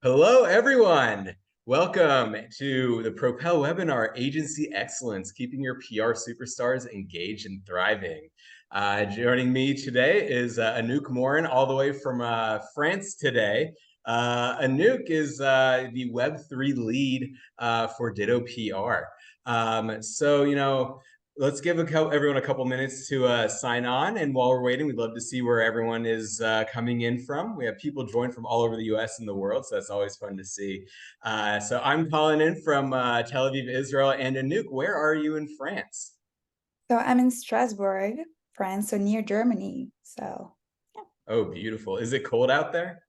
Hello, everyone. Welcome to the Propel webinar, Agency Excellence, keeping your PR superstars engaged and thriving. Joining me today is Anouk Morin, all the way from France today. Anouk is the Web3 lead for Ditto PR. Let's give everyone a couple minutes to sign on. And while we're waiting, we'd love to see where everyone is coming in from. We have people join from all over the US and the world, so that's always fun to see. So I'm calling in from Tel Aviv, Israel. And Anouk, where are you in France? So I'm in Strasbourg, France, so near Germany. So yeah. Oh, beautiful. Is it cold out there?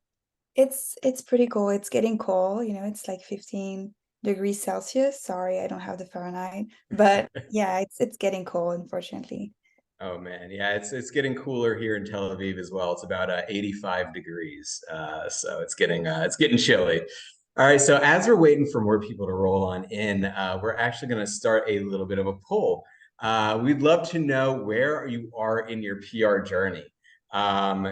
It's pretty cool. It's getting cold, it's like 15 degrees Celsius. Sorry, I don't have the Fahrenheit. But yeah, it's getting cold, unfortunately. Oh man, yeah, it's getting cooler here in Tel Aviv as well. It's about 85 degrees, so it's getting chilly. All right, so as we're waiting for more people to roll on in, we're actually going to start a little bit of a poll. We'd love to know where you are in your PR journey.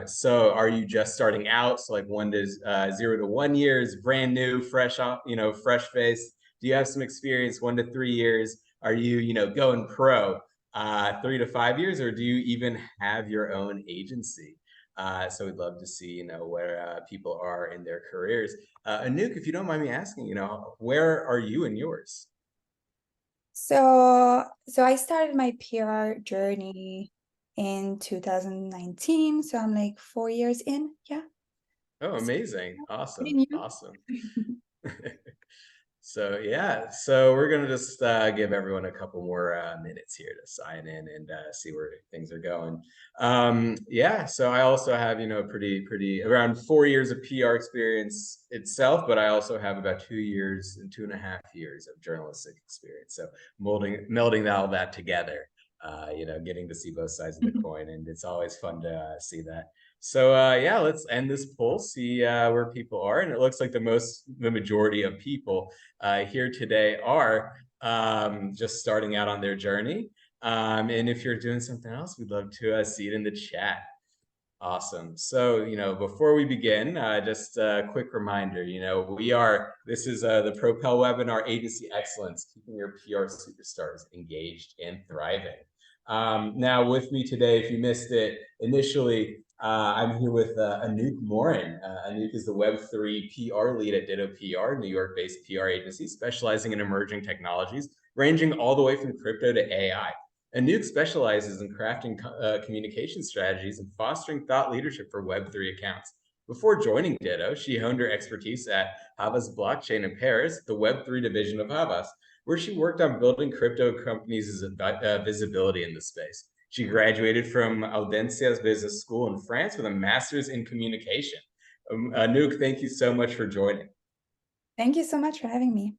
So are you just starting out? So like 0 to 1 years, brand new, fresh off, fresh face. Do you have some experience? 1 to 3 years? Are you, going pro? 3 to 5 years, or do you even have your own agency? So we'd love to see, where people are in their careers. Anouk, if you don't mind me asking, where are you in yours? So I started my PR journey in 2019. So I'm like 4 years in. Yeah. Oh, So amazing. pretty Awesome. new. Awesome. So yeah, so we're gonna just give everyone a couple more minutes here to sign in and see where things are going. Yeah, so I also have pretty around 4 years of PR experience itself, but I also have about 2 years and 2.5 years of journalistic experience. So melding all that together, getting to see both sides of the coin, and it's always fun to see that. So yeah, let's end this poll, see where people are, and it looks like the majority of people here today are just starting out on their journey. And if you're doing something else, we'd love to see it in the chat. Awesome. So, before we begin, just a quick reminder, this is the Propel webinar, Agency Excellence, keeping your PR superstars engaged and thriving. Now, with me today, if you missed it initially, I'm here with Anouk Morin. Anouk is the Web3 PR lead at Ditto PR, New York-based PR agency specializing in emerging technologies, ranging all the way from crypto to AI. Anouk specializes in crafting communication strategies and fostering thought leadership for Web3 accounts. Before joining Ditto, she honed her expertise at Havas Blockchain in Paris, the Web3 division of Havas, where she worked on building crypto companies' visibility in the space. She graduated from Audencia's Business School in France with a master's in communication. Anouk, thank you so much for joining. Thank you so much for having me.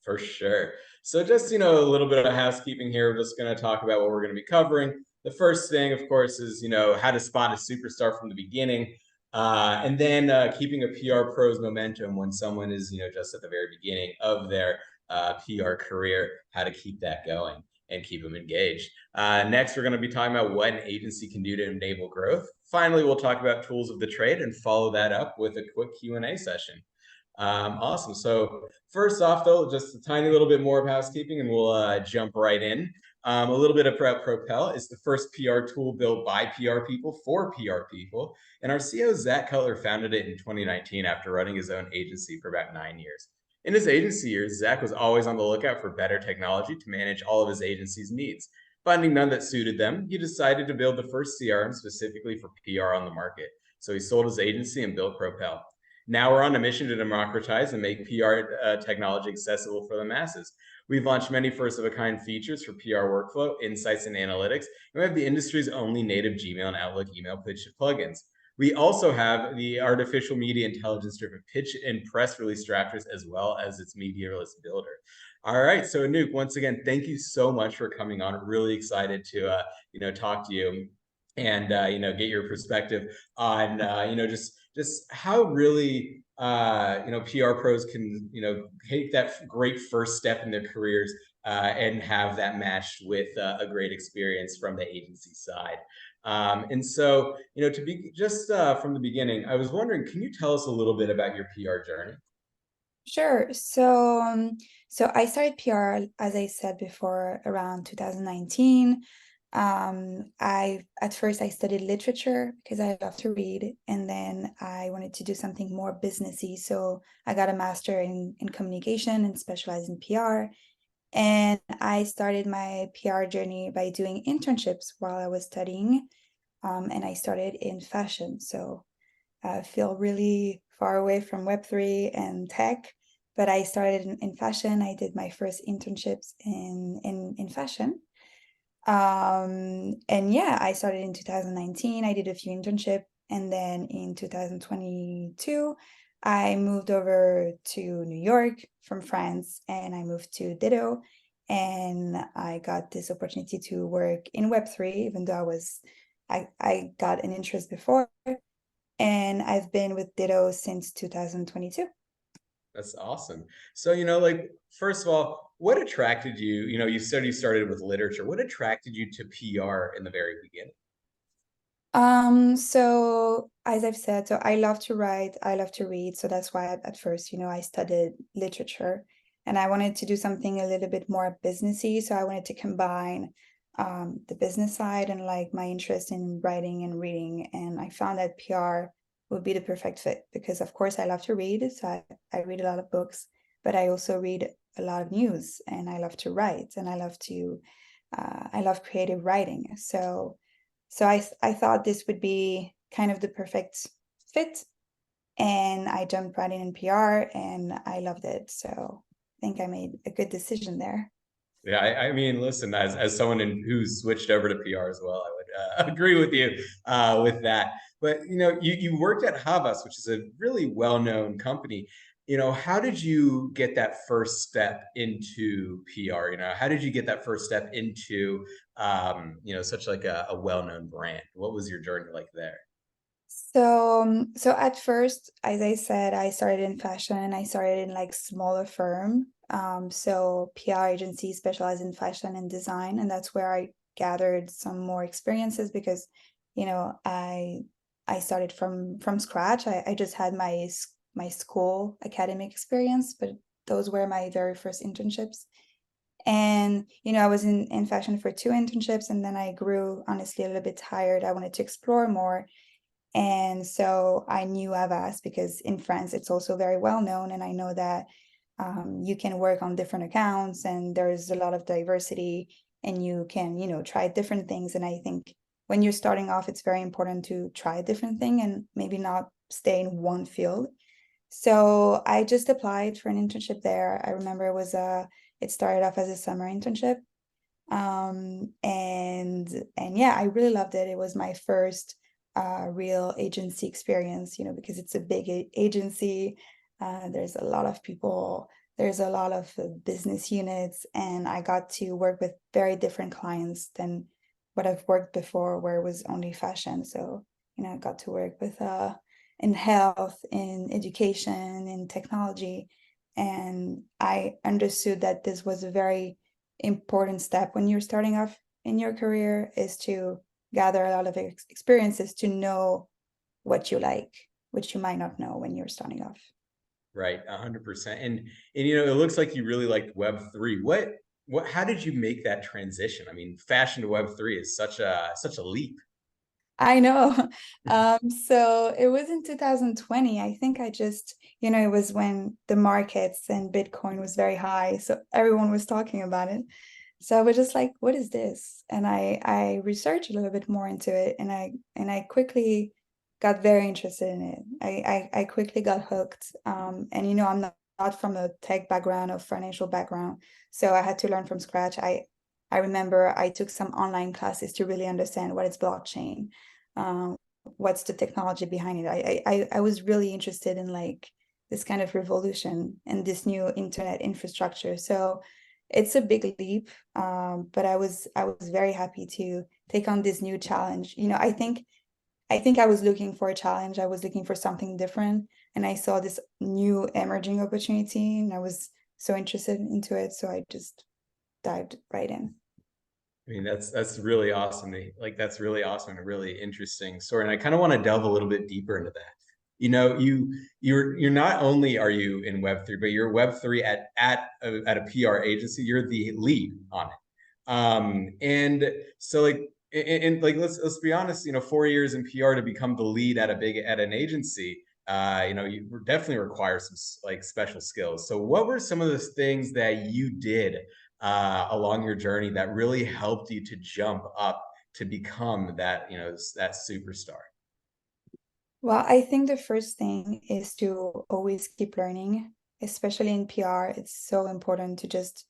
For sure. So just, a little bit of housekeeping here. We're just going to talk about what we're going to be covering. The first thing, of course, is, how to spot a superstar from the beginning. And then keeping a PR pro's momentum when someone is, just at the very beginning of their PR career, how to keep that going and keep them engaged. Next, we're going to be talking about what an agency can do to enable growth. Finally, we'll talk about tools of the trade and follow that up with a quick Q&A session. Awesome. So first off, though, just a tiny little bit more of housekeeping, and we'll jump right in. A little bit of Propel is the first PR tool built by PR people for PR people, and our CEO Zach Cutler founded it in 2019 after running his own agency for about 9 years. In his agency years, Zach was always on the lookout for better technology to manage all of his agency's needs. Finding none that suited them, he decided to build the first CRM specifically for PR on the market. So he sold his agency and built Propel. Now we're on a mission to democratize and make PR technology accessible for the masses. We've launched many first-of-a-kind features for PR workflow, insights, and analytics, and we have the industry's only native Gmail and Outlook email pitch plugins. We also have the artificial media intelligence-driven pitch and press release drafters, as well as its media list builder. All right, so Anouk, once again, thank you so much for coming on. Really excited to talk to you and get your perspective on just how really PR pros can take that great first step in their careers and have that matched with a great experience from the agency side. And so to be just from the beginning, I was wondering, can you tell us a little bit about your PR journey? Sure. So I started PR, as I said before, around 2019. I at first I studied literature because I love to read, and then I wanted to do something more businessy. So I got a master in communication and specialized in PR. And I started my PR journey by doing internships while I was studying. And I started in fashion. So I feel really far away from Web3 and tech, but I started in fashion. I did my first internships in fashion. And yeah, I started in 2019. I did a few internships, and then in 2022, I moved over to New York from France, and I moved to Ditto, and I got this opportunity to work in Web3, even though I got an interest before, and I've been with Ditto since 2022. That's awesome. So, like, first of all, what attracted you? You said you started with literature. What attracted you to PR in the very beginning? So as I've said, so I love to write, I love to read. So that's why at first, I studied literature, and I wanted to do something a little bit more businessy. So I wanted to combine the business side and like my interest in writing and reading. And I found that PR would be the perfect fit because of course I love to read. So I read a lot of books, but I also read a lot of news, and I love to write, and I love creative writing. So I thought this would be kind of the perfect fit, and I jumped right in NPR and I loved it. So I think I made a good decision there. Yeah, I mean, listen, as someone who's switched over to PR as well, I would agree with you with that. But you worked at Havas, which is a really well-known company. How did you get that first step into PR? How did you get that first step into such like a well-known brand? What was your journey like there? So at first, as I said, I started in fashion. I started in like smaller firm. So PR agency specialized in fashion and design, and that's where I gathered some more experiences because, I started from scratch. I just had my school academic experience, but those were my very first internships. And I was in fashion for two internships, and then I grew honestly a little bit tired. I wanted to explore more, and so I knew Avast because in France it's also very well known, and I know that you can work on different accounts, and there's a lot of diversity, and you can try different things. And I think when you're starting off, it's very important to try a different thing and maybe not stay in one field. So I just applied for an internship there. I remember it started off as a summer internship, and yeah, I really loved it. It was my first real agency experience, because it's a big agency. There's a lot of people, there's a lot of business units, and I got to work with very different clients than what I've worked before, where it was only fashion. So I got to work with in health, in education, in technology, and I understood that this was a very important step when you're starting off in your career, is to gather a lot of experiences to know what you like, which you might not know when you're starting off. Right, 100%. And it looks like you really liked Web3. What how did you make that transition? I mean, fashion to Web3 is such a leap. I know. So it was in 2020. I think I just, it was when the markets and Bitcoin was very high. So everyone was talking about it. So I was just like, what is this? And I researched a little bit more into it, and I quickly got very interested in it. I quickly got hooked. And I'm not from a tech background or financial background, so I had to learn from scratch. I remember I took some online classes to really understand what is blockchain, um, what's the technology behind it. I was really interested in like this kind of revolution and this new internet infrastructure. So it's a big leap, but I was very happy to take on this new challenge. I think I was looking for a challenge. I was looking for something different, and I saw this new emerging opportunity, and I was so interested into it. So I just dived right in. I mean, that's really awesome. Like that's really awesome and a really interesting story. And I kind of want to delve a little bit deeper into that. you're not only are you in Web3, but you're Web3 at a PR agency. You're the lead on it. And so like let's be honest, 4 years in PR to become the lead at an agency, you definitely require some like special skills. So what were some of those things that you did along your journey that really helped you to jump up to become that, that superstar? Well, I think the first thing is to always keep learning, especially in PR. It's so important to just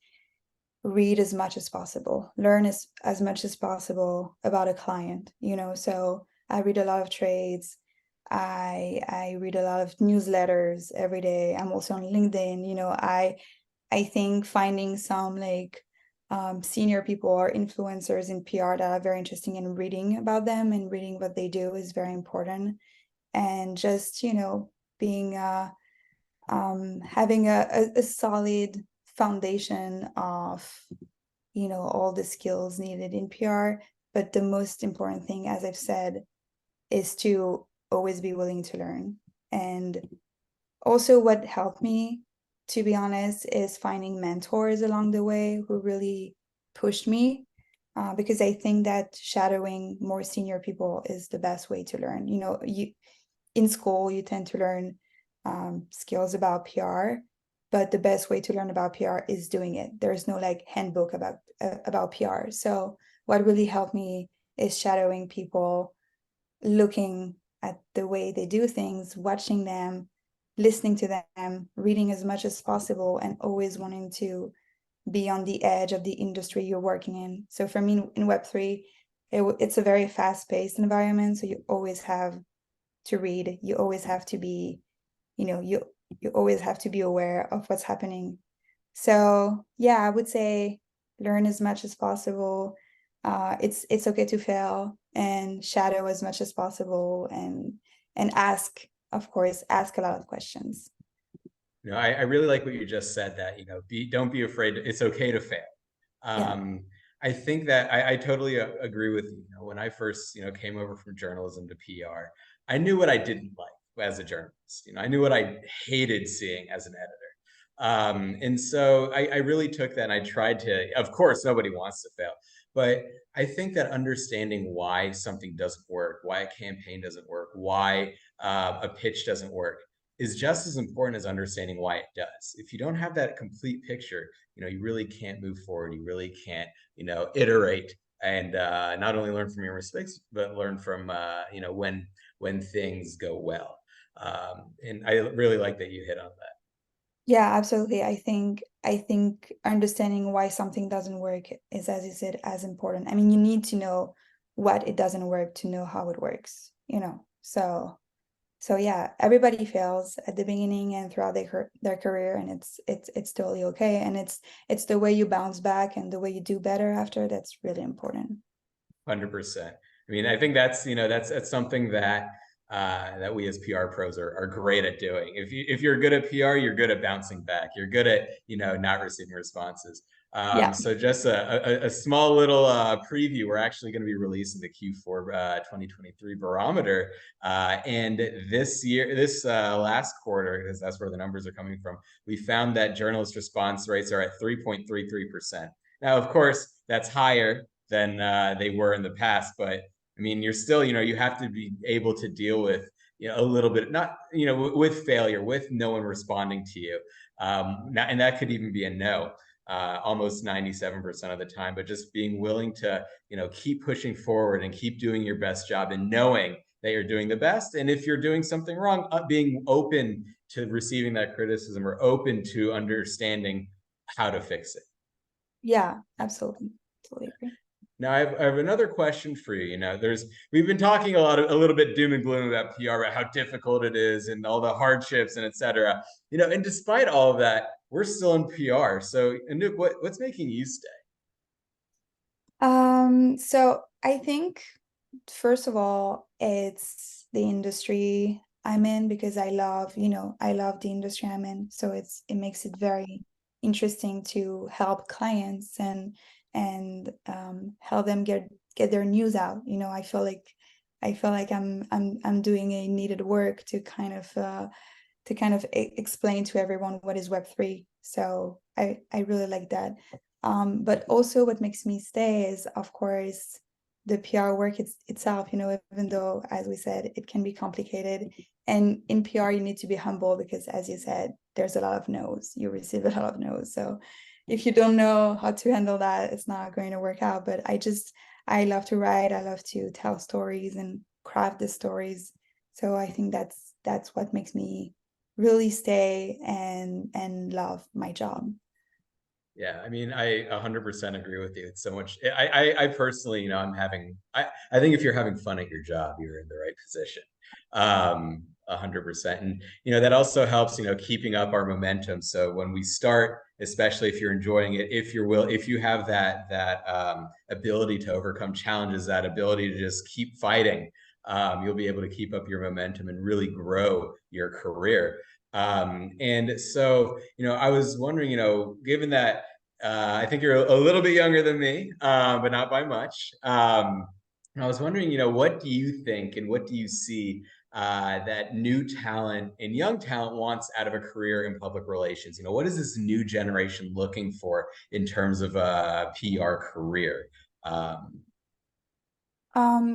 read as much as possible, learn as much as possible about a client, So I read a lot of trades. I read a lot of newsletters every day. I'm also on LinkedIn. I think finding some like senior people or influencers in PR that are very interesting and reading about them and reading what they do is very important. And just, being having a solid foundation of, all the skills needed in PR. But the most important thing, as I've said, is to always be willing to learn. And also what helped me, to be honest, is finding mentors along the way who really pushed me. Because I think that shadowing more senior people is the best way to learn. You in school you tend to learn skills about PR, but the best way to learn about PR is doing it. There's no like handbook about PR. So what really helped me is shadowing people, looking at the way they do things, watching them, listening to them, reading as much as possible, and always wanting to be on the edge of the industry you're working in. So for me in Web3, it's a very fast-paced environment. So you always have to read. You always have to be, you always have to be aware of what's happening. So yeah, I would say learn as much as possible. It's okay to fail and shadow as much as possible and ask, of course, ask a lot of questions. I really like what you just said, that, don't be afraid. It's okay to fail. Yeah. I think that I totally agree with you. When I first, came over from journalism to PR, I knew what I didn't like as a journalist. I knew what I hated seeing as an editor. And so I really took that and I tried to, of course, nobody wants to fail, but I think that understanding why something doesn't work, why a campaign doesn't work, why a pitch doesn't work is just as important as understanding why it does. If you don't have that complete picture, you really can't move forward. You really can't, iterate and not only learn from your mistakes, but learn from, when things go well. And I really like that you hit on that. Yeah, absolutely. I think understanding why something doesn't work is, as you said, as important. I mean, you need to know what it doesn't work to know how it works. So yeah, everybody fails at the beginning and throughout their career, and it's totally okay. And it's the way you bounce back and the way you do better after that's really important. 100%. I mean, I think that's something that we as PR pros are great at doing. If you're good at PR, you're good at bouncing back. You're good at not receiving responses. Yeah. So just a small little preview. We're actually going to be releasing the Q4 2023 barometer, and this last quarter, because that's where the numbers are coming from, we found that journalist response rates are at 3.33%. Now, of course, that's higher than they were in the past. But I mean, you're still, you have to be able to deal with, a little bit, not, with failure, with no one responding to you. And that could even be a no, almost 97% of the time, but just being willing to, keep pushing forward and keep doing your best job and knowing that you're doing the best. And if you're doing something wrong, being open to receiving that criticism or open to understanding how to fix it. Yeah, absolutely. Totally agree. Now, I have another question for you. We've been talking a little bit doom and gloom about PR, about how difficult it is and all the hardships and et cetera. And despite all of that, we're still in PR. So, Anouk, what's making you stay? So I think first of all, it's the industry I'm in because I love the industry I'm in. So it makes it very interesting to help clients and help them get their news out. I I feel like I'm doing a needed work to kind of explain to everyone what is Web3. So I really like that. But also what makes me stay is, of course, the PR work itself, you know, even though, as we said, it can be complicated. And in PR, you need to be humble because, as you said, there's a lot of no's. You receive a lot of no's. So if you don't know how to handle that, it's not going to work out. But I love to write. I love to tell stories and craft the stories. So I think that's what makes me really stay and love my job. Yeah, I mean, I 100% agree with you. It's so much. I personally, I'm having. I think if you're having fun at your job, you're in the right position. 100%, and that also helps. Keeping up our momentum. So when we start, especially if you're enjoying it, if you have that ability to overcome challenges, that ability to just keep fighting, you'll be able to keep up your momentum and really grow your career. And so, I was wondering, given that I think you're a little bit younger than me, but not by much. And I was wondering, what do you think and what do you see that new talent and young talent wants out of a career in public relations? What is this new generation looking for in terms of a PR career? Um,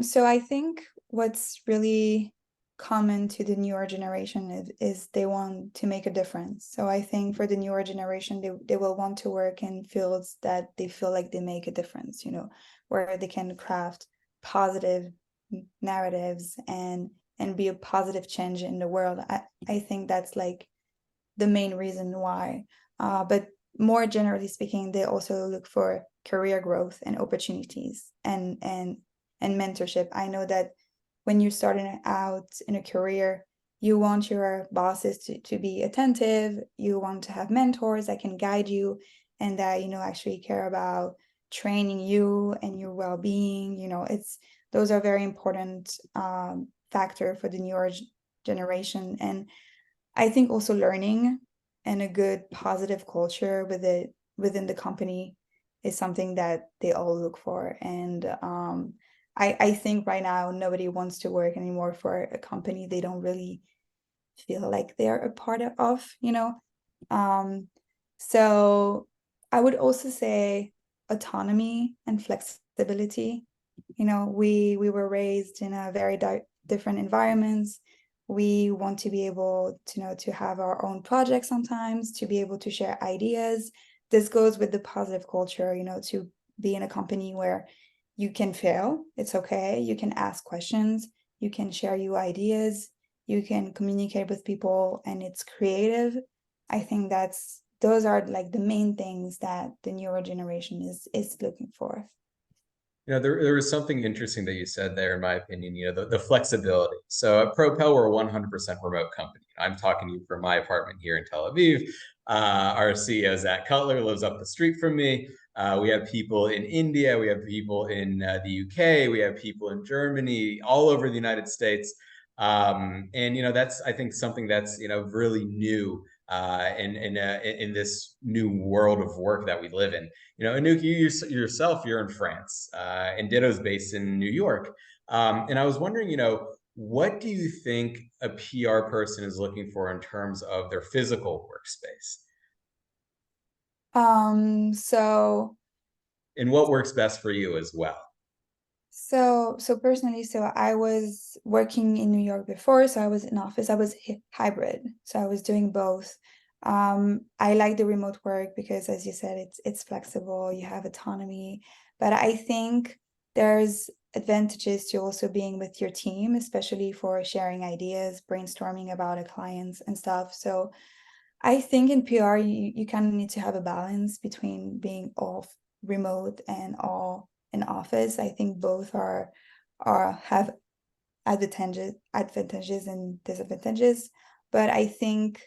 So I think what's really common to the newer generation is they want to make a difference. So I think for the newer generation, they will want to work in fields that they feel like they make a difference, you know, where they can craft positive narratives and be a positive change in the world. I think that's like the main reason why. But more generally speaking, they also look for career growth and opportunities and mentorship. I know that when you're starting out in a career, you want your bosses to be attentive, you want to have mentors that can guide you and that, you know, actually care about training you and your well-being. You know, it's those are very important factor for the newer generation. And I think also learning and a good positive culture within the company is something that they all look for. And I think right now nobody wants to work anymore for a company they don't really feel like they're a part of, you know. Um, so I would also say autonomy and flexibility. You know, we were raised in a very different environments. We want to be able to, you know, to have our own projects sometimes, to be able to share ideas. This goes with the positive culture, you know, to be in a company where you can fail, it's okay. You can ask questions, you can share your ideas, you can communicate with people, and it's creative. I think that's those are like the main things that the newer generation is looking for. there was something interesting that you said there, in my opinion, the flexibility. So at Propel, we're a 100% remote company. I'm talking to you from my apartment here in Tel Aviv. Our CEO, Zach Cutler, lives up the street from me. We have people in India. We have people in the UK. We have people in Germany, all over the United States. And, that's, I think, something that's, really new in this new world of work that we live in. Anouk, you yourself, you're in France, and Ditto's based in New York. And I was wondering, what do you think a PR person is looking for in terms of their physical workspace? So And what works best for you as well? so personally, so I was working in New York before, so I was in office. I was hybrid, so I was doing both. I like the remote work because, as you said, it's flexible. You have autonomy, but I think there's advantages to also being with your team, especially for sharing ideas, brainstorming about a clients and stuff. So I think in PR, you kind of need to have a balance between being off remote and all in office. I think both are have advantages and disadvantages. But I think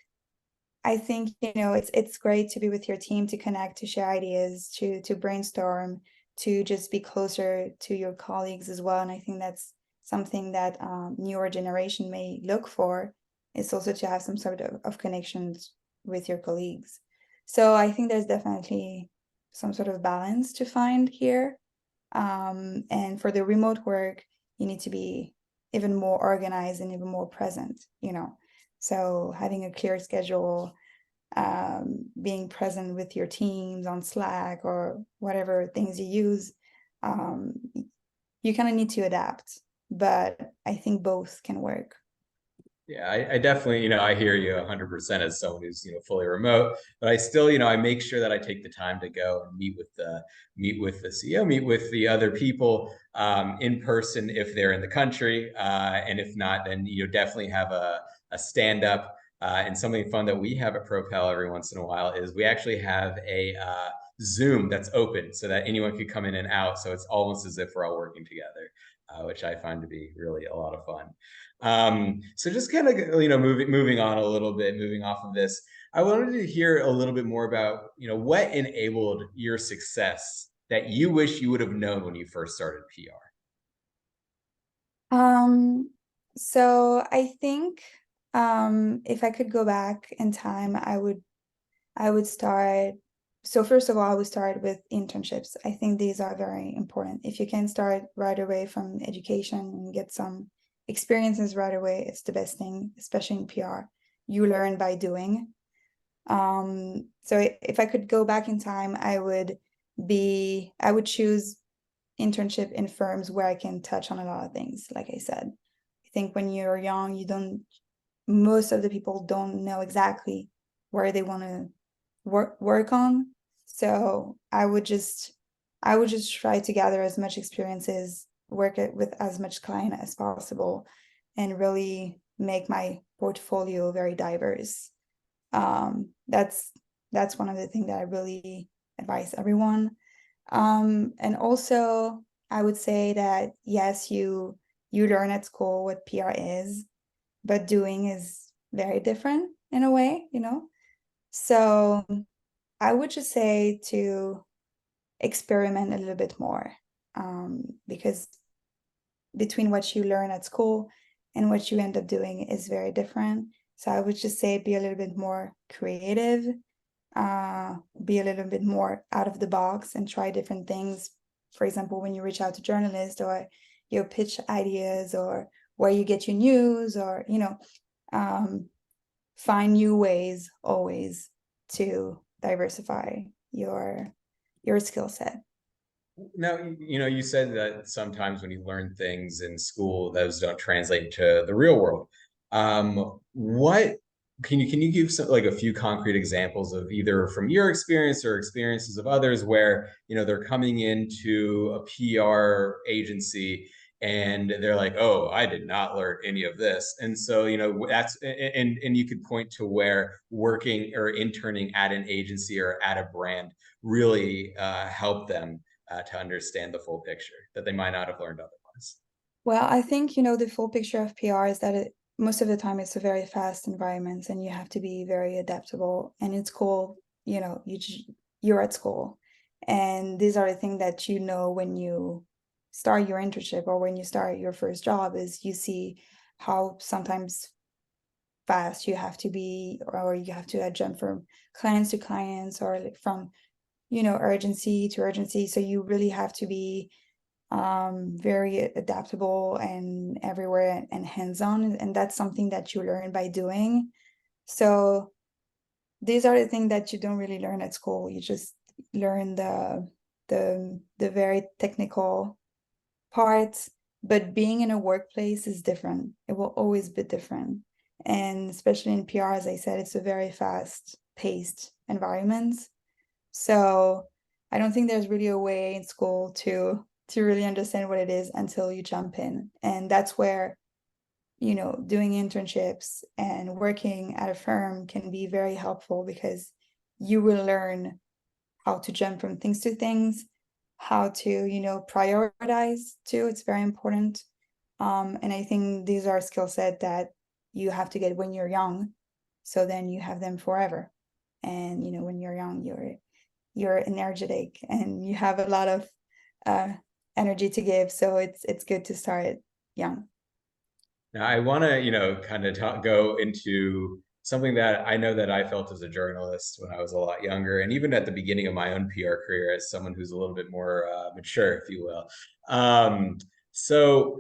you know it's great to be with your team, to connect, to share ideas, to brainstorm, to just be closer to your colleagues as well. And I think that's something that newer generation may look for, is also to have some sort of connections with your colleagues. So I think there's definitely some sort of balance to find here. And for the remote work, you need to be even more organized and even more present, you know. So having a clear schedule, being present with your teams on Slack or whatever things you use, um, you kind of need to adapt. But I think both can work. Yeah, I definitely, I hear you 100% as someone who's, fully remote, but I still, I make sure that I take the time to go and meet with the CEO, meet with the other people in person if they're in the country, and if not, then definitely have a stand up. And something fun that we have at Propel every once in a while is we actually have a Zoom that's open so that anyone could come in and out. So it's almost as if we're all working together, which I find to be really a lot of fun. So just kind of moving on a little bit, moving off of this, I wanted to hear a little bit more about what enabled your success that you wish you would have known when you first started PR. So I think if I could go back in time, I would start. So first of all, I would start with internships. I think these are very important. If you can start right away from education and get some experiences right away, it's the best thing, especially in PR. You learn by doing. So if I could go back in time, I would choose internship in firms where I can touch on a lot of things. Like I said, I think when you're young, most of the people don't know exactly where they want to work on. So I would just try to gather as much experiences, work it with as much client as possible, and really make my portfolio very diverse. That's one of the things that I really advise everyone. And also I would say that yes, you learn at school what PR is, but doing is very different in a way, you know? So I would just say to experiment a little bit more, because between what you learn at school and what you end up doing is very different. So I would just say be a little bit more creative, be a little bit more out of the box and try different things. For example, when you reach out to journalists or you pitch ideas or where you get your news or, um, find new ways always to diversify your skill set. Now, you said that sometimes when you learn things in school, those don't translate to the real world. What can you give some like a few concrete examples of either from your experience or experiences of others where they're coming into a PR agency and they're like, oh, I did not learn any of this, and so that's and you could point to where working or interning at an agency or at a brand really helped them to understand the full picture that they might not have learned otherwise. Well, I think, the full picture of PR is that most of the time it's a very fast environment and you have to be very adaptable. And in school, you're at school. And these are the things that when you start your internship or when you start your first job is you see how sometimes fast you have to be, or you have to jump from clients to clients or like from, urgency to urgency. So you really have to be very adaptable and everywhere and hands-on, and that's something that you learn by doing. So these are the things that you don't really learn at school. You just learn the very technical parts, but being in a workplace is different. It will always be different, and especially in PR, as I said, it's a very fast-paced environment. So I don't think there's really a way in school to really understand what it is until you jump in. And that's where, doing internships and working at a firm can be very helpful because you will learn how to jump from things to things, how to, prioritize too. It's very important. And I think these are skill set that you have to get when you're young. So then you have them forever. And, when you're young, you're energetic and you have a lot of uh, energy to give. So it's good to start young. Now, I want to, kind of go into something that I know that I felt as a journalist when I was a lot younger, and even at the beginning of my own PR career as someone who's a little bit more mature, if you will. So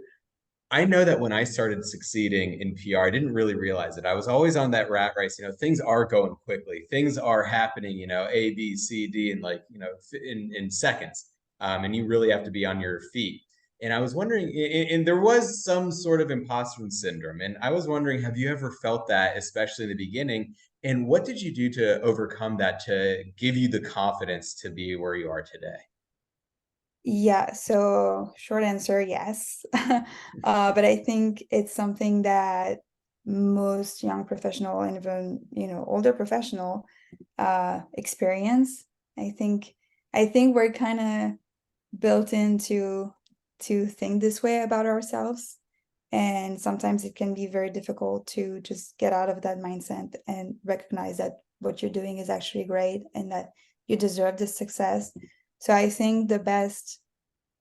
I know that when I started succeeding in PR, I didn't really realize it. I was always on that rat race. Things are going quickly. Things are happening, A, B, C, D, and like, in seconds. And you really have to be on your feet. And I was wondering, and there was some sort of imposter syndrome. And I was wondering, have you ever felt that, especially in the beginning? And what did you do to overcome that to give you the confidence to be where you are today? Yeah, so short answer, yes. But I think it's something that most young professional and even, older professional experience. I think we're kind of built into to think this way about ourselves. And sometimes it can be very difficult to just get out of that mindset and recognize that what you're doing is actually great and that you deserve this success. So I think the best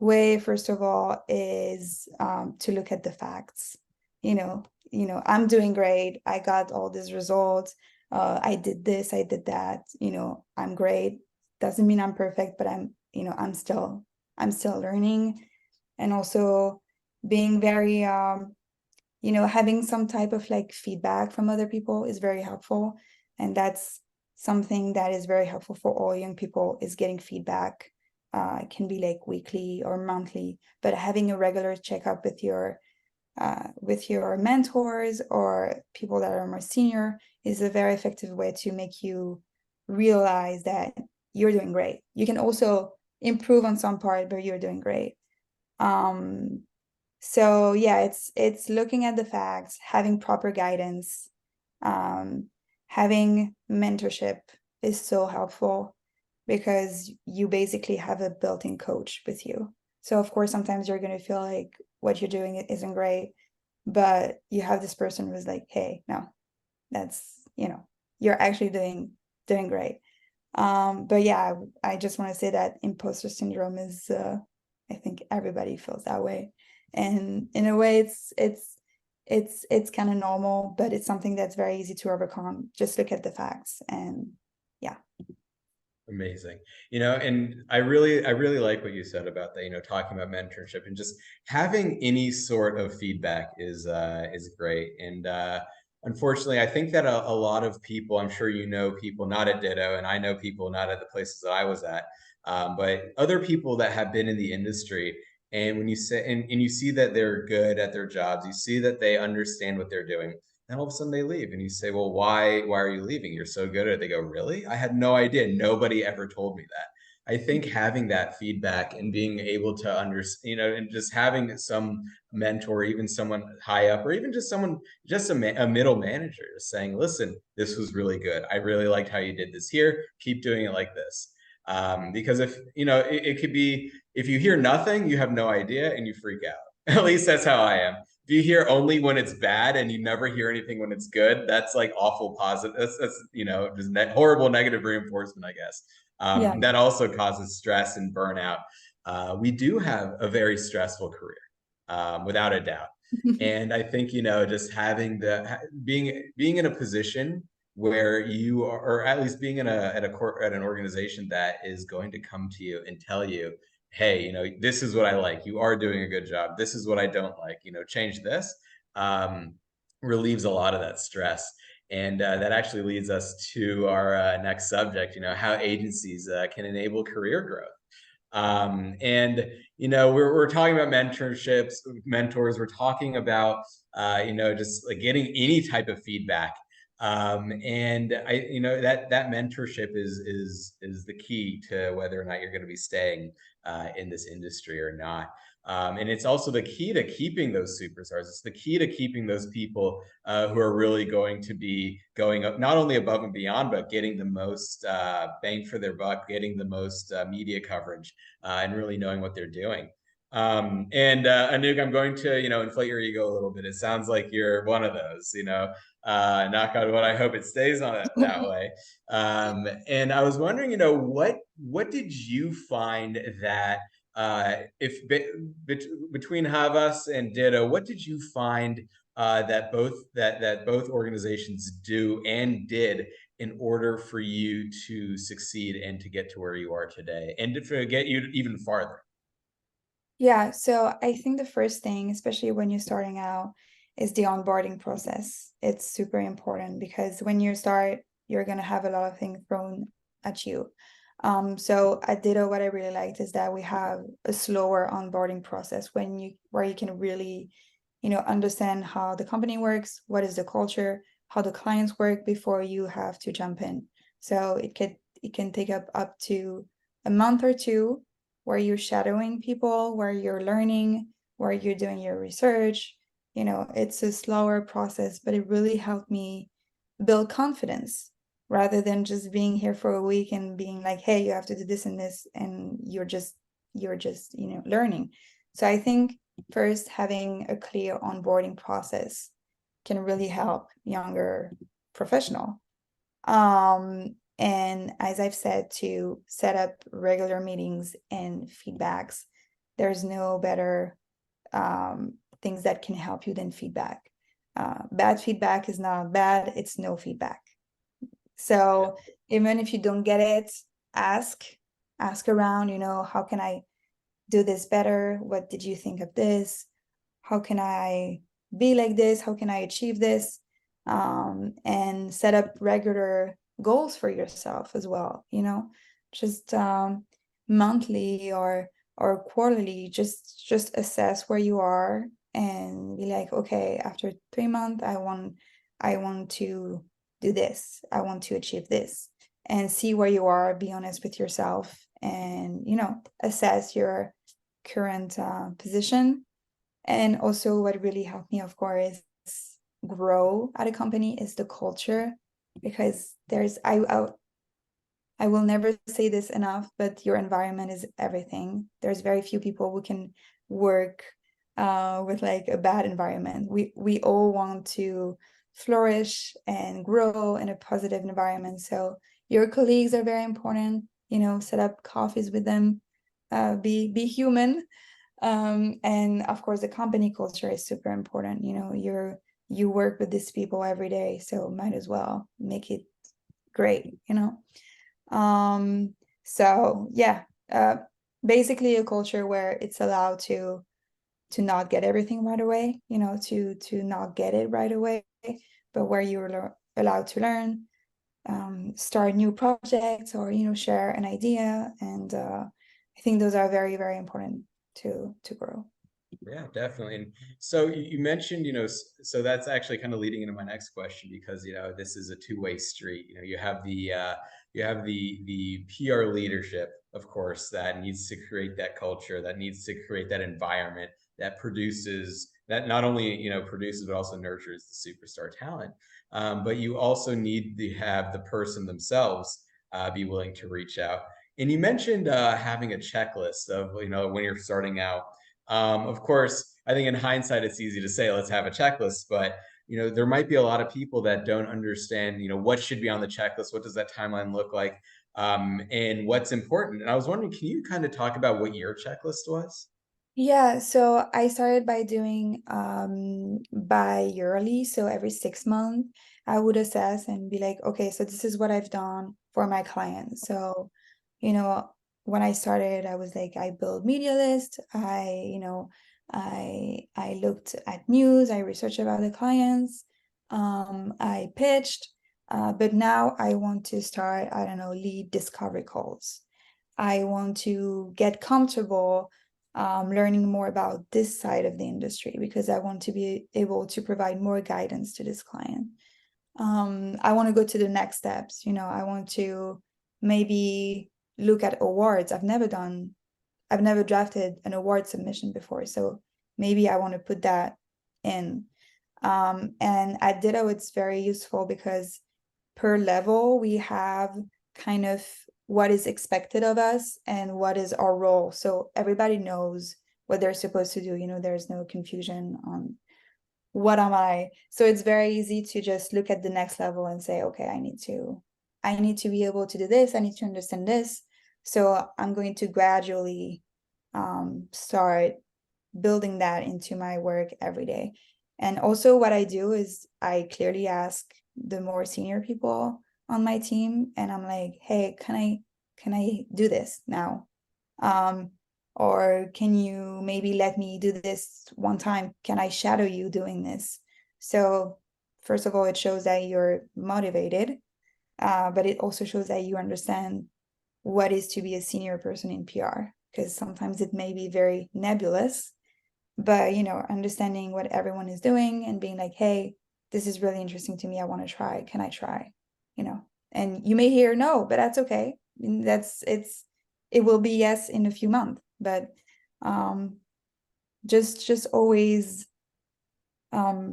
way, first of all, is to look at the facts. I'm doing great. I got all these results. I did this, I did that. I'm great. Doesn't mean I'm perfect, but I'm still learning. And also being very having some type of like feedback from other people is very helpful. And that's something that is very helpful for all young people, is getting feedback. It can be like weekly or monthly, but having a regular checkup with your mentors or people that are more senior is a very effective way to make you realize that you're doing great. You can also improve on some part, but you're doing great. Um, so yeah, it's looking at the facts, having proper guidance, um, having mentorship is so helpful because you basically have a built-in coach with you. So of course, sometimes you're going to feel like what you're doing isn't great, but you have this person who's like, hey, no, that's, you're actually doing great. But yeah, I just want to say that imposter syndrome is, I think everybody feels that way. And in a way, it's kind of normal, but it's something that's very easy to overcome. Just look at the facts, and yeah. Amazing. And I really like what you said about that, talking about mentorship and just having any sort of feedback is great. And unfortunately, I think that a lot of people, I'm sure people not at Ditto, and I know people not at the places that I was at, but other people that have been in the industry. And when you say and you see that they're good at their jobs, you see that they understand what they're doing, and all of a sudden they leave and you say, well, why are you leaving? You're so good at it. They go, really? I had no idea. Nobody ever told me that. I think having that feedback and being able to understand, and just having some mentor, even someone high up, or even just someone, just a middle manager, just saying, listen, this was really good. I really liked how you did this here. Keep doing it like this. Because if, it could be, if you hear nothing, you have no idea and you freak out. At least that's how I am. If you hear only when it's bad and you never hear anything when it's good, that's like awful positive. That's just horrible negative reinforcement, I guess. Yeah. That also causes stress and burnout. We do have a very stressful career, without a doubt. And I think just having being in a position where you are, or at least being at an organization that is going to come to you and tell you, hey, this is what I like. You are doing a good job. This is what I don't like. Change this. Um, Relieves a lot of that stress. And that actually leads us to our next subject, how agencies can enable career growth. And we're talking about mentorships, mentors. We're talking about just like getting any type of feedback. And that mentorship is the key to whether or not you're going to be staying in this industry or not. And it's also the key to keeping those superstars. It's the key to keeping those people who are really going to be going up, not only above and beyond, but getting the most bang for their buck, getting the most media coverage, and really knowing what they're doing. And Anouk, I'm going to, inflate your ego a little bit. It sounds like you're one of those, knock on wood. I hope it stays on it that way. And I was wondering, what did you find that if between Havas and Ditto, what did you find that both organizations do and did in order for you to succeed and to get to where you are today and to get you even farther? Yeah, so I think the first thing, especially when you're starting out, is the onboarding process. It's super important because when you start, you're gonna have a lot of things thrown at you. So at Ditto, what I really liked is that we have a slower onboarding process where you can really, understand how the company works, what is the culture, how the clients work before you have to jump in. So it can take up to a month or two where you're shadowing people, where you're learning, where you're doing your research. It's a slower process, but it really helped me build confidence rather than just being here for a week and being like, hey, you have to do this and this, and you're just learning. So I think first having a clear onboarding process can really help younger professional. And as I've said, to set up regular meetings and feedbacks, there's no better things that can help you than feedback. Bad feedback is not bad, it's no feedback. So even if you don't get it, ask, ask around, how can I do this better? What did you think of this? How can I be like this? How can I achieve this? And set up regular goals for yourself as well, just monthly or quarterly, just assess where you are and be like, okay, after 3 months, I want to do this. I want to achieve this, and see where you are, be honest with yourself, and assess your current position. And also what really helped me, of course, grow at a company is the culture, because I will never say this enough, but your environment is everything. There's very few people who can work with like a bad environment. We all want to flourish and grow in a positive environment. So your colleagues are very important. Set up coffees with them. Be human. And of course, the company culture is super important. You work with these people every day, so might as well make it great. So yeah, basically a culture where it's allowed to not get everything right away, to not get it right away, but where you're allowed to learn, start new projects, or share an idea. And I think those are very, very important to grow. Yeah, definitely. And so you mentioned, so that's actually kind of leading into my next question because, this is a two-way street. You have the PR leadership, of course, that needs to create that culture, that needs to create that environment that produces that not only, produces but also nurtures the superstar talent. But you also need to have the person themselves be willing to reach out. And you mentioned having a checklist of, when you're starting out. Of course, I think in hindsight, it's easy to say, let's have a checklist, but there might be a lot of people that don't understand, what should be on the checklist, what does that timeline look like, and what's important. And I was wondering, can you kind of talk about what your checklist was? Yeah, so I started by doing bi-yearly. So every 6 months, I would assess and be like, okay, so this is what I've done for my clients. So, you know, when I started, I was like, I build media list. I looked at news, I researched about the clients, I pitched, but now I want to start, I don't know, lead discovery calls. I want to get comfortable learning more about this side of the industry because I want to be able to provide more guidance to this client. I want to go to the next steps. I want to maybe look at awards. I've never drafted an award submission before. So maybe I want to put that in. And at Ditto, it's very useful because per level, we have kind of what is expected of us and what is our role. So everybody knows what they're supposed to do. There's no confusion on what am I. So it's very easy to just look at the next level and say, okay, I need to be able to do this. I need to understand this. So I'm going to gradually start building that into my work every day. And also what I do is I clearly ask the more senior people on my team, and I'm like, hey, can I do this now? Or can you maybe let me do this one time? Can I shadow you doing this? So first of all, it shows that you're motivated, but it also shows that you understand what is to be a senior person in PR, because sometimes it may be very nebulous, but understanding what everyone is doing and being like, hey, this is really interesting to me, I want to try, can I try? you know and you may hear no, but that's okay. I mean, it will be yes in a few months, but um just always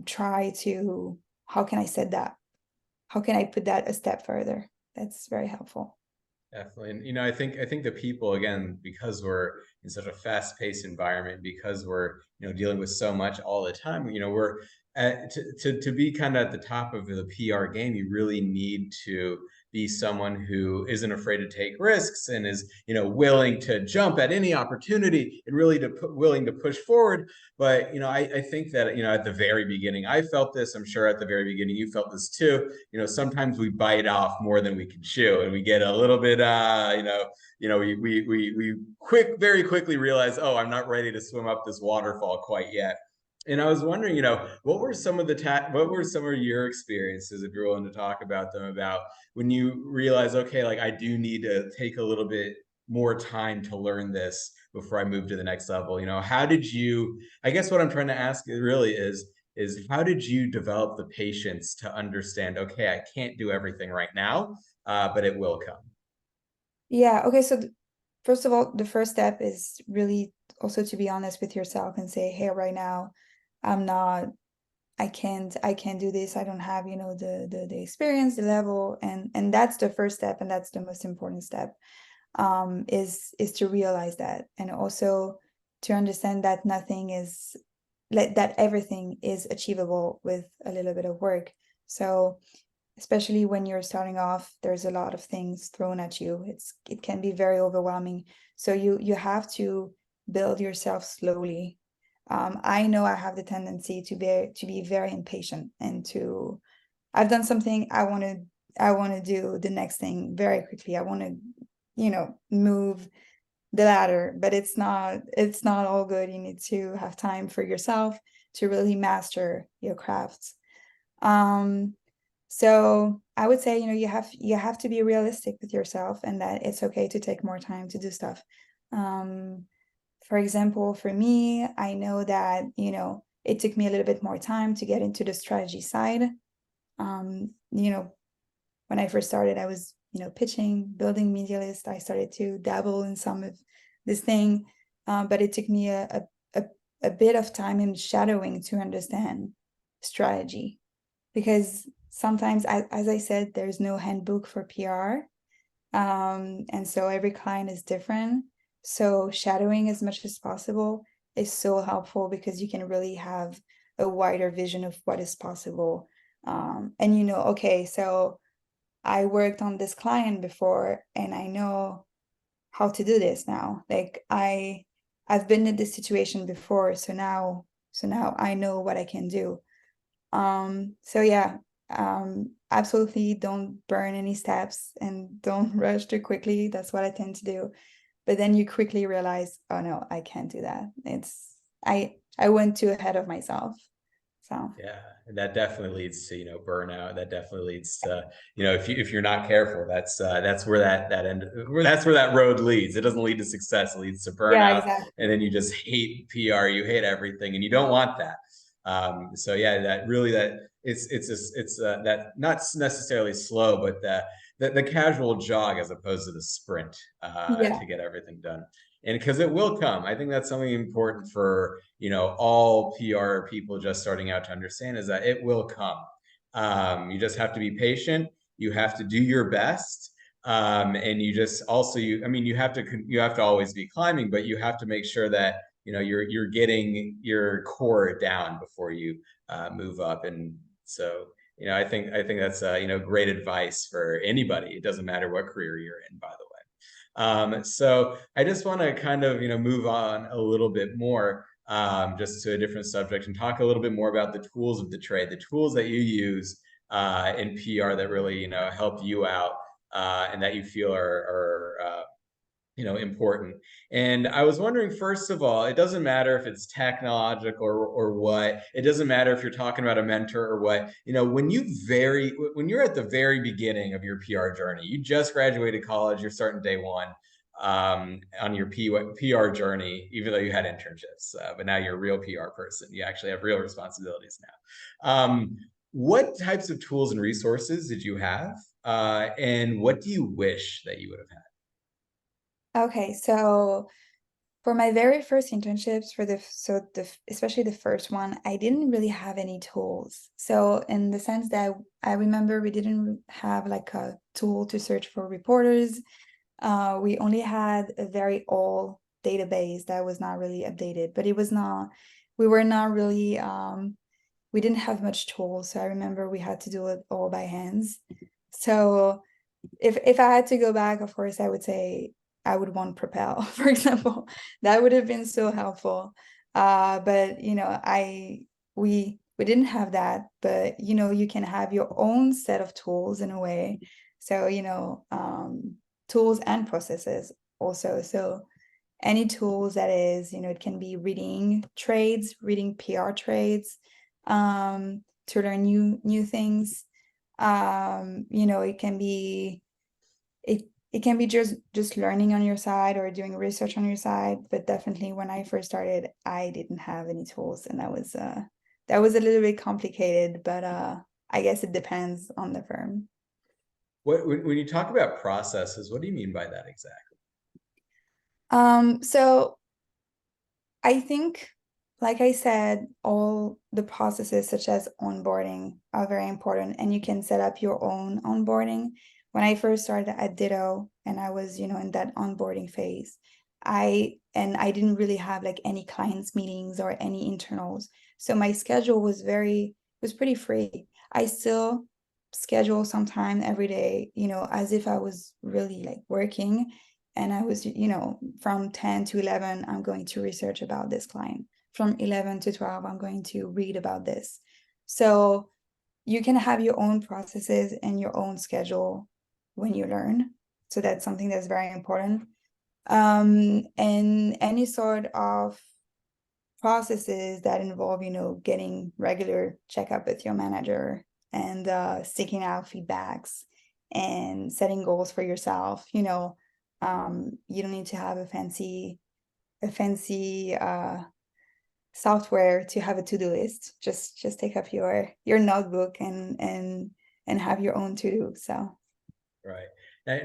try to, how can I say that, how can I put that a step further? That's very helpful. Definitely. And I think the people, again, because we're in such a fast-paced environment, because we're, dealing with so much all the time, we're to be kind of at the top of the PR game, you really need to be someone who isn't afraid to take risks and is, willing to jump at any opportunity and really willing to push forward. But, I think that, at the very beginning, I felt this. I'm sure at the very beginning you felt this too. Sometimes we bite off more than we can chew, and we get a little bit, we very quickly realize, oh, I'm not ready to swim up this waterfall quite yet. And I was wondering, what were some of what were some of your experiences, if you're willing to talk about them, about when you realize, okay, like I do need to take a little bit more time to learn this before I move to the next level. How did you, I guess what I'm trying to ask really is how did you develop the patience to understand, okay, I can't do everything right now, but it will come? Yeah, okay, so first of all, the first step is really also to be honest with yourself and say, hey, right now I'm not, I can't do this, I don't have the experience, the level, and that's the first step, and that's the most important step, is to realize that, and also to understand that nothing is, that everything is achievable with a little bit of work. So especially when you're starting off, there's a lot of things thrown at you. It can be very overwhelming. So you have to build yourself slowly. I know I have the tendency to be very impatient, and to, I've done something, I want to do the next thing very quickly. I want to move the ladder, but it's not all good. You need to have time for yourself to really master your crafts. um so I would say, you have to be realistic with yourself, and that it's okay to take more time to do stuff. um for example, for me, I know that it took me a little bit more time to get into the strategy side. When I first started, I was, pitching, building media list. I started to dabble in some of this thing, but it took me a bit of time in shadowing to understand strategy, because sometimes, as I said, there's no handbook for PR, and so every client is different. So shadowing as much as possible is so helpful, because you can really have a wider vision of what is possible. And okay, so I worked on this client before, and I know how to do this now. Like I've been in this situation before, so now I know what I can do. So yeah, absolutely don't burn any steps, and don't rush too quickly. That's what I tend to do. But then you quickly realize, oh no, I can't do that. I went too ahead of myself. So Yeah, and that definitely leads to, burnout. That definitely leads to, if you're not careful, that's where that end that's where that road leads. It doesn't lead to success, it leads to yeah, burnout, and exactly. then you just hate PR, you hate everything, and you don't want that. So yeah, that really, that it's that not necessarily slow, but the casual jog as opposed to the sprint, Yeah, to get everything done. And because it will come. I think that's something important for, all PR people just starting out to understand, is that it will come. You just have to be patient. You have to do your best. And you just also, you have to always be climbing, but you have to make sure that, you're getting your core down before you move up. And so, I think that's great advice for anybody. It doesn't matter what career you're in, by the way. So I just want to kind of, move on a little bit more, just to a different subject, and talk a little bit more about the tools of the trade, the tools that you use in PR that really, help you out, and that you feel are important. And I was wondering, first of all, it doesn't matter if it's technological or what, it doesn't matter if you're talking about a mentor or what, when you're at the very beginning of your PR journey, you just graduated college, you're starting day one on your PR journey, even though you had internships, but now you're a real PR person. You actually have real responsibilities now. What types of tools and resources did you have? And what do you wish that you would have had? Okay, so for my very first internships, especially the first one, I didn't really have any tools. So in the sense that I remember we didn't have like a tool to search for reporters. We only had a very old database that was not really updated, but we were not really, we didn't have much tools. So I remember we had to do it all by hands. So if I had to go back, of course, I would say I would want Propel, for example. That would have been so helpful. But we didn't have that, but you can have your own set of tools in a way. So, tools and processes also. So any tools that is, it can be reading trades, reading PR trades, to learn new things. It can be it can be just learning on your side or doing research on your side, but definitely when I first started, I didn't have any tools, and that was a little bit complicated, but I guess it depends on the firm. When you talk about processes, what do you mean by that exactly? So I think, like I said, all the processes such as onboarding are very important, and you can set up your own onboarding. When I first started at Ditto and I was, in that onboarding phase, I didn't really have like any clients meetings or any internals. So my schedule was pretty free. I still schedule sometime every day, as if I was really like working, and I was, from 10 to 11, I'm going to research about this client. From 11 to 12, I'm going to read about this. So you can have your own processes and your own schedule when you learn. So that's something that's very important. And any sort of processes that involve, getting regular checkup with your manager and seeking out feedbacks and setting goals for yourself. You don't need to have a fancy software to have a to-do list. Just take up your notebook and have your own to-do. So Right.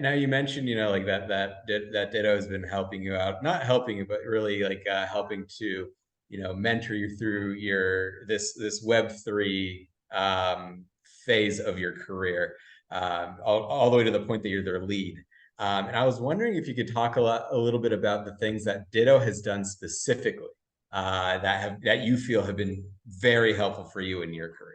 Now you mentioned, like that Ditto has been helping you out, not helping you, but really like helping to, mentor you through this Web3 phase of your career, all the way to the point that you're their lead. And I was wondering if you could talk a little bit about the things that Ditto has done specifically that you feel have been very helpful for you in your career.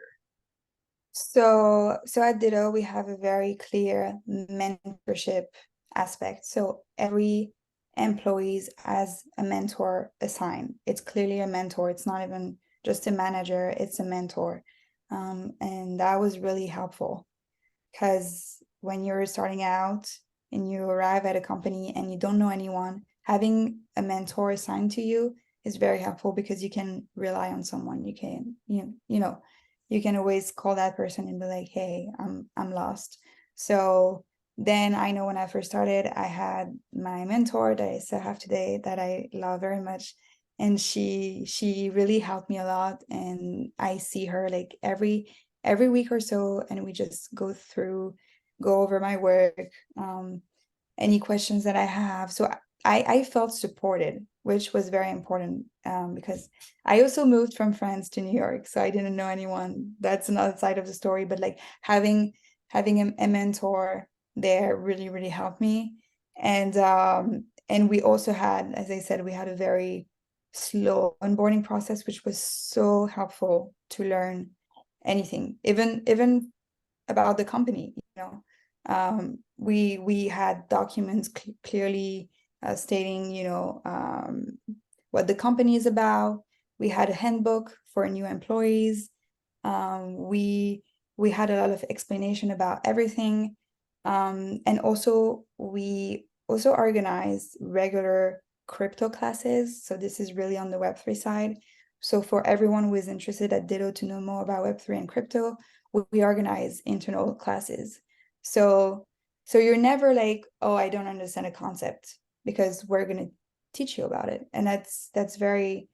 So at Ditto, we have a very clear mentorship aspect. So every employee has a mentor assigned. It's clearly a mentor. It's not even just a manager, it's a mentor. And that was really helpful because when you're starting out and you arrive at a company and you don't know anyone, having a mentor assigned to you is very helpful because you can rely on someone. You can always call that person and be like, hey, I'm lost. So then I know when I first started, I had my mentor that I still have today that I love very much. And she really helped me a lot. And I see her like every week or so, and we just go over my work, any questions that I have. So I felt supported, which was very important, because I also moved from France to New York, so I didn't know anyone. That's another side of the story, but like having a mentor there really helped me. And we also had, as I said, we had a very slow onboarding process, which was so helpful to learn anything, even about the company. We had documents clearly stating, what the company is about. We had a handbook for new employees. We had a lot of explanation about everything, and also we also organize regular crypto classes. So this is really on the Web3 side. So for everyone who is interested at Ditto to know more about Web3 and crypto, we organize internal classes. So you're never like, oh, I don't understand a concept, because we're going to teach you about it. And that's very,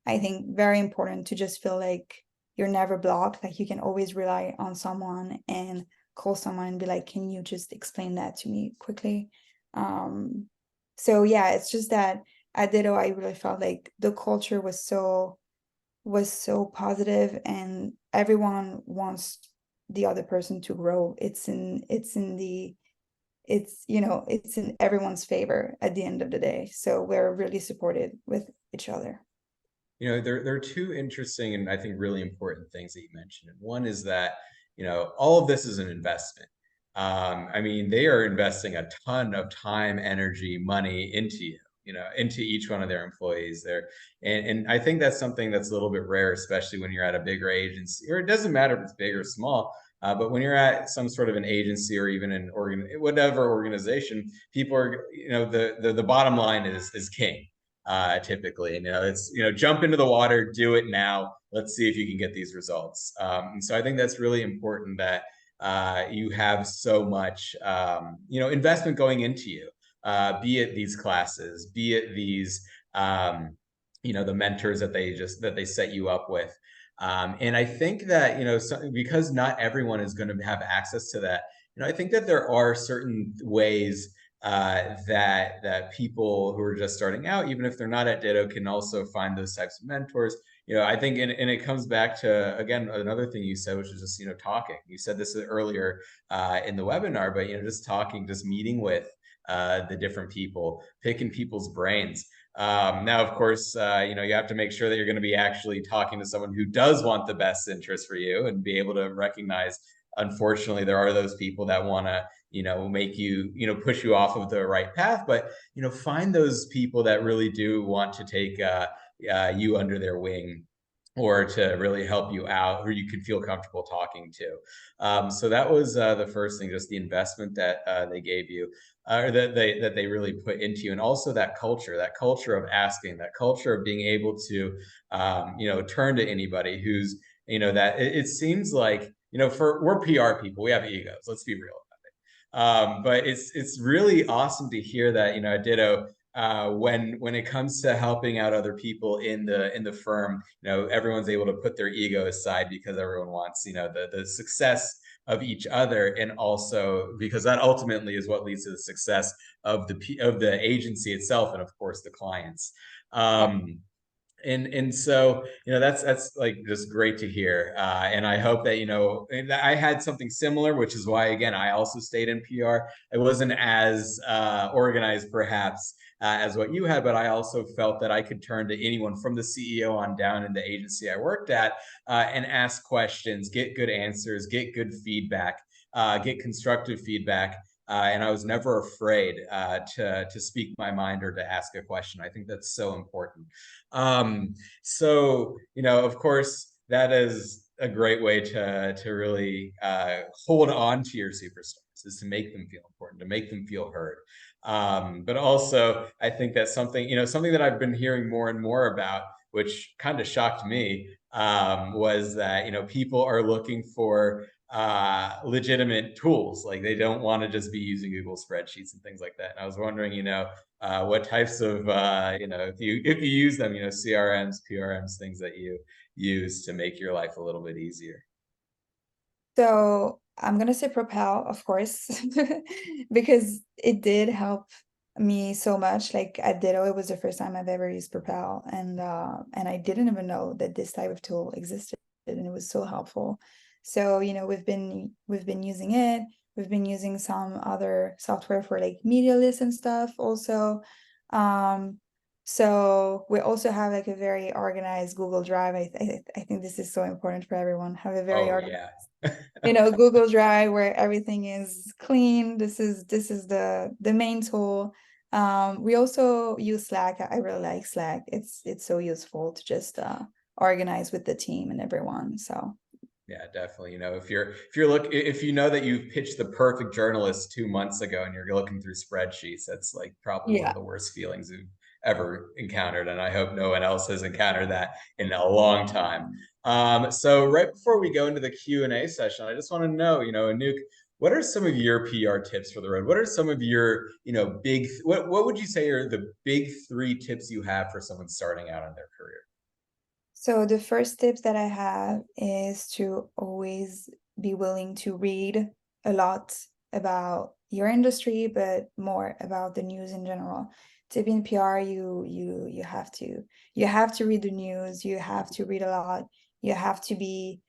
I think, very important, to just feel like you're never blocked. Like you can always rely on someone and call someone and be like, can you just explain that to me quickly? Um, so yeah, it's just that at Ditto, I really felt like the culture was so positive, and everyone wants the other person to grow. It's in everyone's favor at the end of the day. So we're really supported with each other. There are two interesting and I think really important things that you mentioned. And one is that, all of this is an investment. I mean, they are investing a ton of time, energy, money into you, into each one of their employees there. And I think that's something that's a little bit rare, especially when you're at a bigger agency, or it doesn't matter if it's big or small. But when you're at some sort of an agency or even an whatever organization, people are, the bottom line is king, typically. And, it's, jump into the water, do it now. Let's see if you can get these results. And so I think that's really important, that you have so much, investment going into you, be it these classes, be it these, the mentors that they set you up with. And I think that, because not everyone is going to have access to that, I think that there are certain ways that people who are just starting out, even if they're not at Ditto, can also find those types of mentors. I think, and it comes back to, again, another thing you said, which is just, talking. You said this earlier in the webinar, but, just talking, just meeting with the different people, picking people's brains. Now, of course, you have to make sure that you're going to be actually talking to someone who does want the best interest for you, and be able to recognize, unfortunately, there are those people that want to, make you, push you off of the right path. But, find those people that really do want to take you under their wing, or to really help you out, who you can feel comfortable talking to. So that was the first thing, just the investment that they gave you, or that they really put into you. And also that culture of asking, that culture of being able to, turn to anybody who's, that it seems like, we're PR people, we have egos. Let's be real. But it's really awesome to hear that, at Ditto, when it comes to helping out other people in the firm, everyone's able to put their ego aside, because everyone wants, the success of each other, and also because that ultimately is what leads to the success of the agency itself, and of course the clients. And so, that's like just great to hear, and I hope that, I had something similar, which is why, again, I also stayed in PR. It wasn't as organized perhaps as what you had, but I also felt that I could turn to anyone from the CEO on down in the agency I worked at, and ask questions, get good answers, get good feedback, get constructive feedback. And I was never afraid to speak my mind, or to ask a question. I think that's so important. So, of course, that is a great way to really hold on to your superstars, is to make them feel important, to make them feel heard. But also, I think that's something that I've been hearing more and more about, which kind of shocked me, was that, people are looking for legitimate tools. Like, they don't want to just be using Google spreadsheets and things like that. And I was wondering, what types of, if you use them, CRMs, PRMs, things that you use to make your life a little bit easier. So I'm gonna say Propel, of course, because it did help me so much. Like at Ditto, it was the first time I've ever used Propel, and I didn't even know that this type of tool existed, and it was so helpful. So, we've been using it. We've been using some other software for like media lists and stuff also. Um, so we also have like a very organized Google Drive. I think this is so important for everyone. Have a very Oh organized, yeah. Google Drive where everything is clean. This is the main tool. We also use Slack. I really like Slack. It's so useful to just organize with the team and everyone. So Yeah, definitely. If you know that you've pitched the perfect journalist 2 months ago and you're looking through spreadsheets, that's like probably one of Yeah. the worst feelings you've ever encountered. And I hope no one else has encountered that in a long time. So right before we go into the Q&A session, I just want to know, Anouk, what are some of your PR tips for the road? What are some of your, what would you say are the big three tips you have for someone starting out in their career? So the first tips that I have is to always be willing to read a lot about your industry, but more about the news in general. To be in PR, you have to read the news, you have to read a lot, you have to be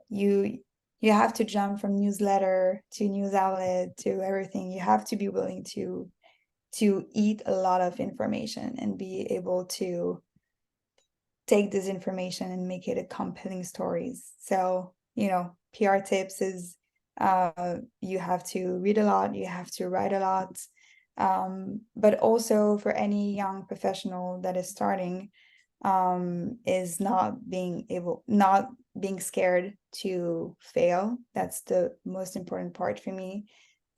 you you have to jump from newsletter to news outlet to everything. You have to be willing to eat a lot of information and be able to take this information and make it a compelling stories. So, PR tips is you have to read a lot, you have to write a lot. But also for any young professional that is starting, is not being scared to fail. That's the most important part for me.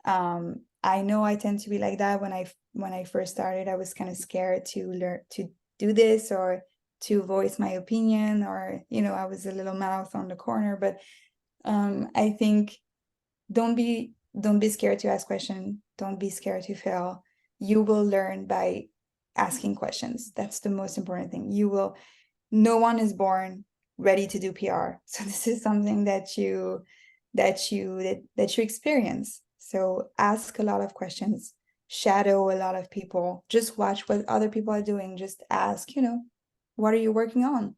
I know I tend to be like that when I first started. I was kind of scared to learn to do this or to voice my opinion, or I was a little mouth on the corner. But I think don't be scared to ask questions. Don't be scared to fail. You will learn by asking questions. That's the most important thing. No one is born ready to do PR. So this is something that you experience. So ask a lot of questions, shadow a lot of people, just watch what other people are doing. Just ask, what are you working on?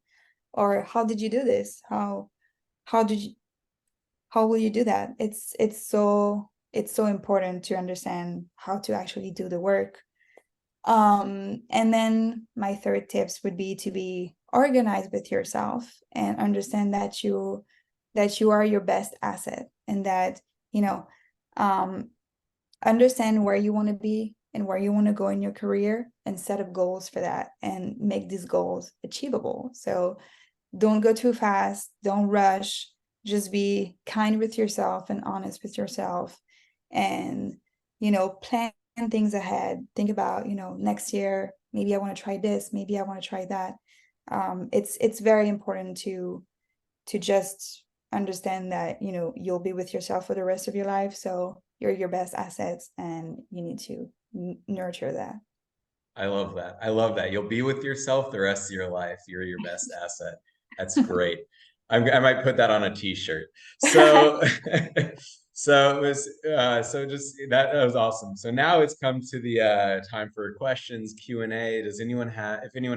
Or how did you do this? How did you how will you do that? It's so important to understand how to actually do the work. And then my third tips would be to be organized with yourself and understand that you are your best asset, and that, you know, um, understand where you want to be and where you want to go in your career, and set up goals for that and make these goals achievable. So don't go too fast, don't rush, just be kind with yourself and honest with yourself, and plan things ahead. Think about, next year maybe I want to try this, maybe I want to try that. It's very important to just understand that you'll be with yourself for the rest of your life, so you're your best assets and you need to nurture that. I love that. I love that. You'll be with yourself the rest of your life. You're your best asset. That's great. I might put that on a t-shirt. So, so it was, so just that was awesome. So now it's come to the time for questions, Q&A. If anyone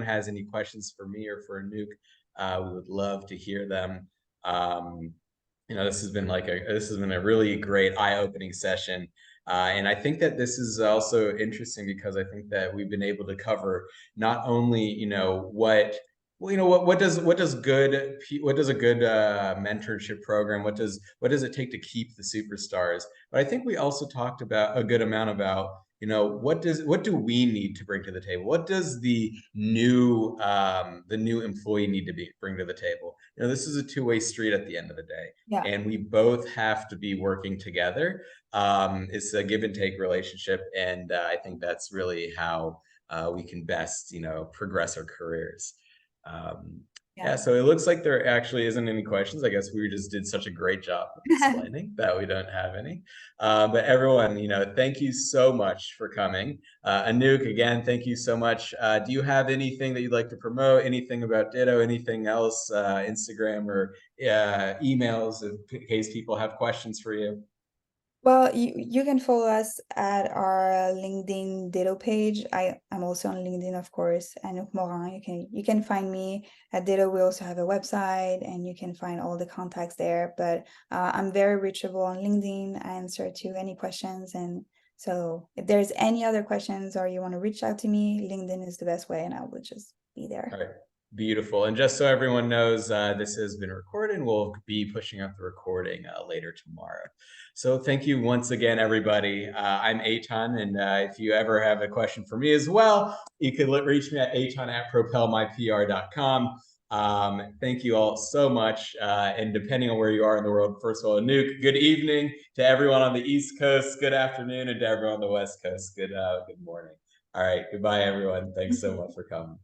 has any questions for me or for Anouk, we would love to hear them. Um, this has been a really great eye-opening session. And I think that this is also interesting because I think that we've been able to cover not only, what does a good mentorship program, what does it take to keep the superstars? But I think we also talked about a good amount about, what do we need to bring to the table? What does the new employee need to bring to the table? This is a two-way street at the end of the day, Yeah. and we both have to be working together. It's a give and take relationship, and I think that's really how we can best, progress our careers. Um, Yeah. yeah, so it looks like there actually isn't any questions. I guess we just did such a great job of explaining that we don't have any. But everyone, thank you so much for coming. Anouk, again, thank you so much. Do you have anything that you'd like to promote? Anything about Ditto? Anything else? Instagram or emails in case people have questions for you? Well, you can follow us at our LinkedIn Ditto page. I'm also on LinkedIn, of course, Anouk Morin. You can find me at Ditto. We also have a website, and you can find all the contacts there. But I'm very reachable on LinkedIn. I answer to any questions, and so if there's any other questions or you want to reach out to me, LinkedIn is the best way, and I will just be All there. right. Beautiful. And just so everyone knows, this has been recorded. We'll be pushing out the recording later tomorrow. So thank you once again, everybody. I'm Aton, and if you ever have a question for me as well, you can reach me at aton@propelmypr.com. Thank you all so much. And depending on where you are in the world, first of all, Anouk, good evening to everyone on the East Coast. Good afternoon, and to everyone on the West Coast. Good morning. All right, goodbye, everyone. Thanks so much for coming.